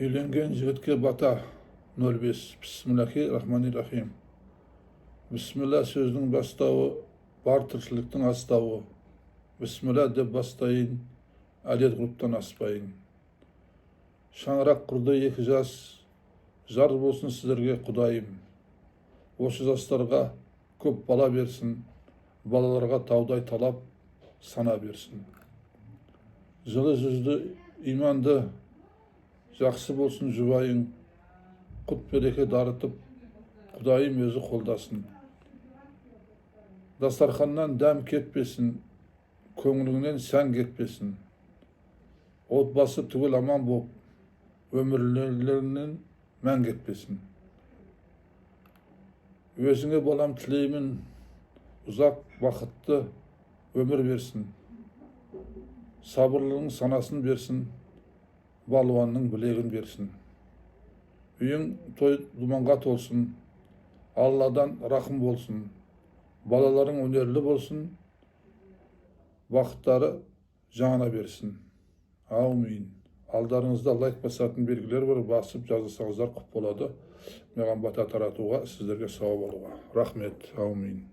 Үйленген жігітке бата 05. Бисмиллахи-рахмани-рахим. Бисмилла сөздің бастауы, бар тіршіліктің астауы. Бисмилла деп бастайын, әдет ғұрыптан аспайын. Шаңырақ құрды екі жас, жар болсын сіздерге құдайым. Осы жастарға көп бала берсін, балаларға таудай талап сана берсін. Жылы жүзді, иманды, жақсы болсын жұбайың, құт береке дарытып, құдайым өзі қолдасын. Дастарханнан дәм кетпесін, көңіліңнен сән кетпесін. Отбасы түгел аман боп, өмірлерінен мән кетпесін. Өзіңе балам тілеймін, ұзақ бақытты өмір берсін. Сабырлының санасын берсін, балуанның білегін берсін. Үйің той думанға толсын, Алладан рахым болсын. Балаларың өнерлі болсын, бақыттары жаңа берсін. Аумин. Алдарыңызда лайк басатын белгілер бар, басып жазылсаңыздар құп болады. Маған бата таратуға, сіздерге сауап алуға. Рахмет. Аумин.